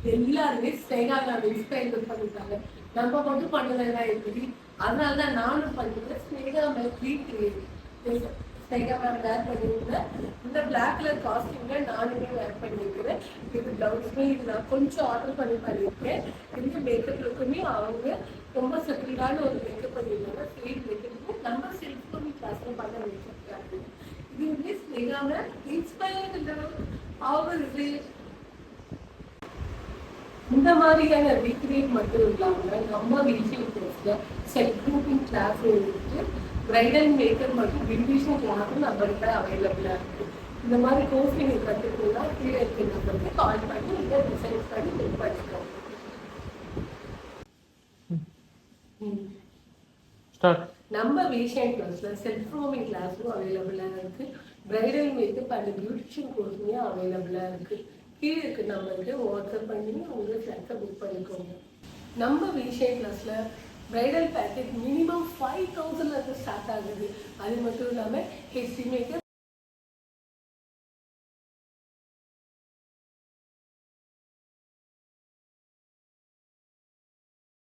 எல்லாருமே ஸ்னேகாவை இன்ஸ்பயர் பண்ணிட்டாங்க. நம்ம மட்டும் பண்ணலைன்னா எப்படி? அதனாலதான் நானும் பண்ணுறேன். ஸ்னேகா மேம் ஸ்னேகா மேம் வேர் பண்ணியிருந்த இந்த பிளாக் கலர் காஸ்டியூம்ல நானுமே வேர் பண்ணியிருக்கிறேன். இது பிளவுஸ்மே இது நான் கொஞ்சம் ஆர்டர் பண்ணியிருக்கேன். இந்த மேக்கப் லுக்குமே அவங்க ரொம்ப செட்டிலான ஒரு மேக்கப் பண்ணியிருந்தாங்க. ஸ்ட்ரெயிட் மேக்கப் நம்ம செல்ஃபோன் கிளாஸ்ல பண்ண வச்சிருக்காங்க. இது வந்து ஸ்னேகா மேம் இன்ஸ்பயர்ட் அவர் இது இந்த மாதிரியான ரீக்ரியேட் மட்டும் இல்லாமல் நம்ம வீட்டில் கோர்ஸ்ல செல்ஃப் குரூப்பிங் கிளாஸ் இருக்கு. பிரைடல் மேக்கப் மற்றும் பியூட்டிஷியன் கிளாஸும் நம்மள்கிட்ட அவைலபிளாக இருக்கு. இந்த மாதிரி கோர்ஸ் நீங்கள் கற்றுக்கணும்னா கீழே இருக்க நம்பருக்கு கால் பண்ணி நீங்கள் டிசைன்ஸ் பண்ணி புக் பண்ணிக்கோங்க. நம்ம விஷன் கிளாஸ்ல செல்ஃப் க்ரூமிங் கிளாஸும் அவைலபிளாக இருக்கு. பிரைடல் மேக்கப் அண்ட் பியூட்டிஷியன் கோர்ஸுமே அவைலபிளாக இருக்கு. கீழே இருக்கு நம்பருக்கு வாட்ஸ்அப் பண்ணி உங்க கிளாஸை புக் பண்ணிக்கோங்க. நம்ம விஷன் கிளாஸ்ல பிரைடல் பேக்கேஜ் மினிமம் 5000 ஸ்டார்ட் ஆகுது. அது மட்டும் இல்லாமல் ஹெச்டி மேக்கப்